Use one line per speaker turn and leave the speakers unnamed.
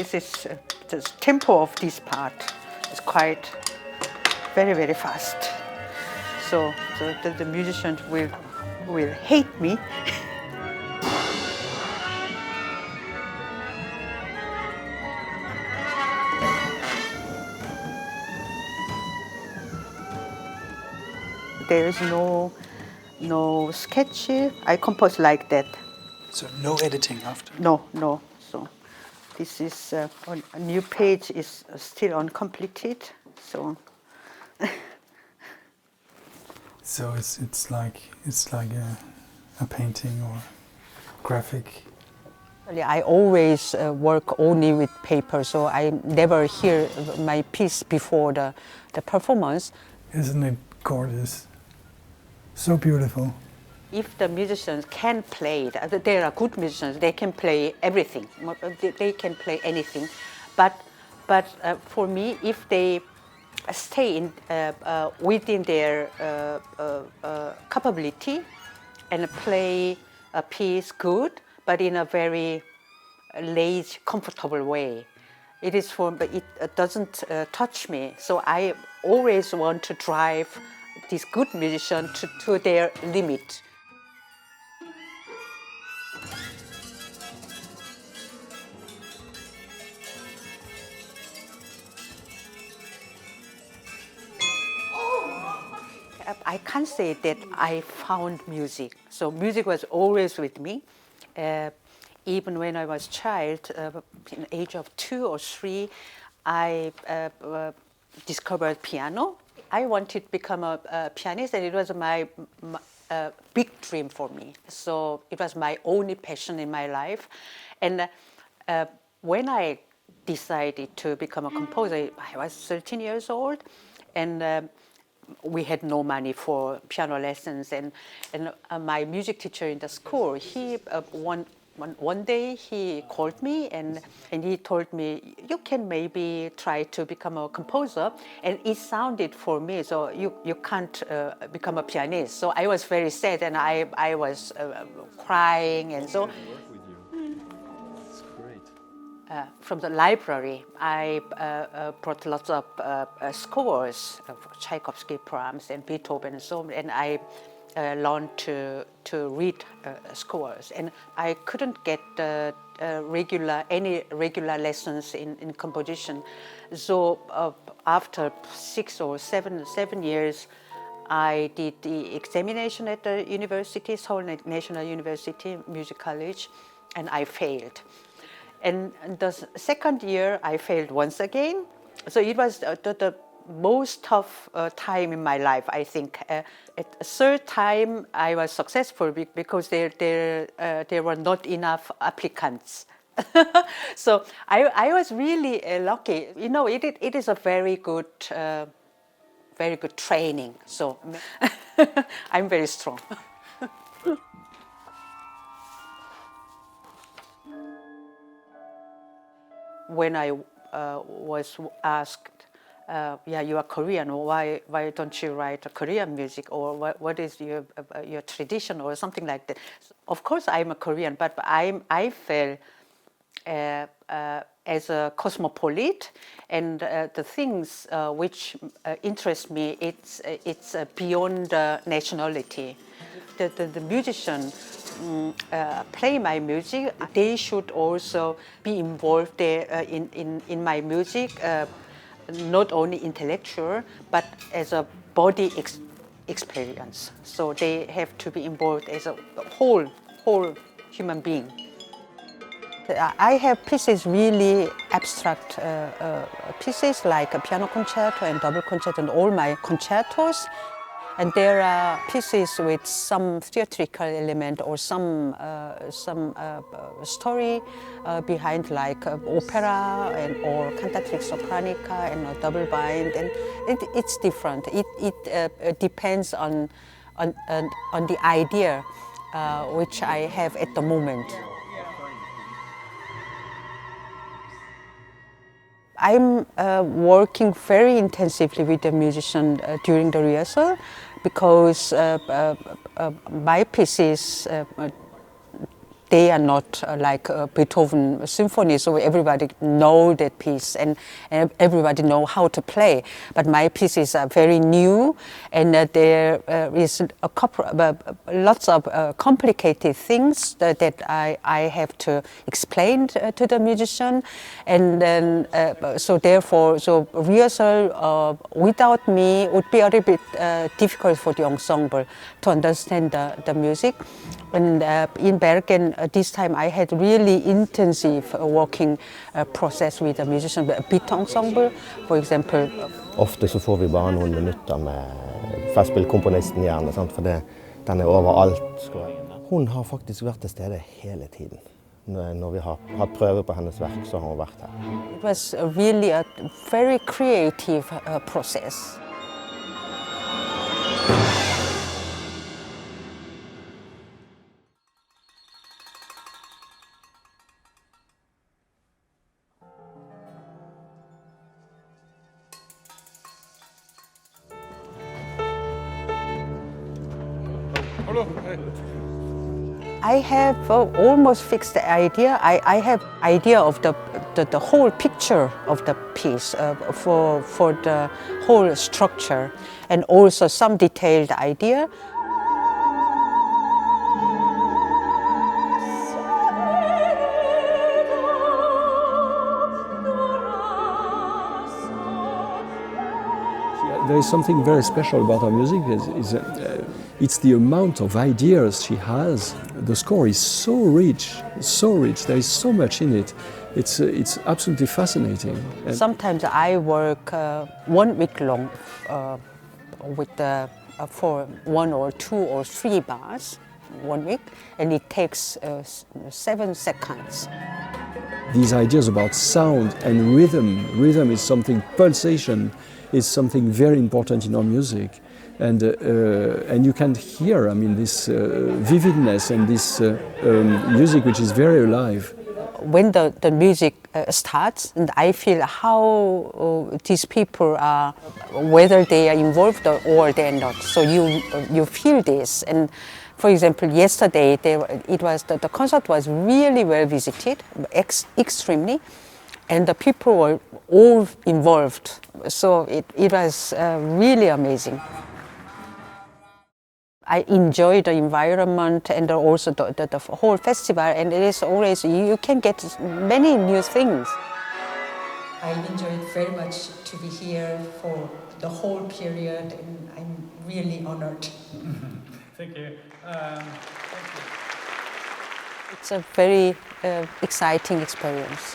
This is the tempo of this part is quite very fast. So the musicians will hate me. There is no sketch. I compose like that.
So no editing after?
No. So this is a new page is still uncompleted. So.
So it's like a painting or graphic.
I always work only with paper, so I never hear my piece before the performance.
Isn't it gorgeous? So beautiful.
If the musicians can play it, they are good musicians, they can play everything, they can play anything. But for me, if they stay within their capability and play a piece good, but in a very lazy, comfortable way, it doesn't touch me. So I always want to drive these good musicians to their limit. I can't say that I found music. So music was always with me. Even when I was a child, in the age of 2 or 3, I discovered piano. I wanted to become a pianist, and it was my big dream for me. So it was my only passion in my life. And when I decided to become a composer, I was 13 years old, and we had no money for piano lessons. And my music teacher in the school, he one day he called me and he told me, you can maybe try to become a composer. And it sounded for me, so you can't become a pianist. So I was very sad, and I was crying, and so. From the library, I brought lots of scores of Tchaikovsky, Brahms, and Beethoven, and so on, and I learned to read scores. And I couldn't get any regular lessons in composition. So after 6 or 7 years, I did the examination at the university, Seoul National University Music College, and I failed. And the second year, I failed once again. So it was the most tough time in my life, I think. At the third time, I was successful because there were not enough applicants. So I was really lucky. You know, it is a very good training. So I'm very strong. When I was asked, you are Korean, why don't you write Korean music, or what is your tradition, or something like that? Of course, I'm a Korean, but I felt as a cosmopolite, and the things which interest me, it's beyond nationality. The musician play my music, they should also be involved there in my music, not only intellectual, but as a body experience. So they have to be involved as a whole human being. I have pieces, really abstract pieces, like a piano concerto and double concerto and all my concertos. And there are pieces with some theatrical element or some story behind, like opera or cantatrice sopranica and a double bind, and it's different. It depends on the idea which I have at the moment. I'm working very intensively with the musician during the rehearsal, because my pieces they are not like Beethoven symphony, so everybody know that piece and everybody know how to play. But my pieces are very new, and there is a couple, lots of complicated things that I have to explain to the musician, and then so therefore, so rehearsal without me would be a little bit difficult for the ensemble to understand the music. And in Bergen, this time I had really intensive working process with the musician, a beat ensemble, for example.
Ofte så får vi bare noen minutter med festspillkomponisten gjerne, sant? For den er overalt. Hun har faktisk vært til stede hele tiden. Når vi har hatt prøve på hennes verk, så har hun vært her.
It was really a very creative process. I have almost fixed the idea. I have idea of the whole picture of the piece for the whole structure, and also some detailed idea.
There is something very special about her music. It's the amount of ideas she has. The score is so rich, so rich. There is so much in it. It's absolutely fascinating.
Sometimes I work 1 week long with for 1 or 2 or 3 bars 1 week, and it takes 7 seconds.
These ideas about sound and rhythm. Rhythm is something, pulsation is something very important in our music. And you can hear, I mean, this vividness and this music which is very alive.
When the music starts, and I feel how these people are, whether they are involved or they are not. So you feel this. And for example, yesterday the concert was really well visited, extremely, and the people were all involved. So it was really amazing. I enjoy the environment and also the whole festival, and it is always, you can get many new things. I enjoyed very much to be here for the whole period, and I'm really honored.
Thank you.
It's a very exciting experience.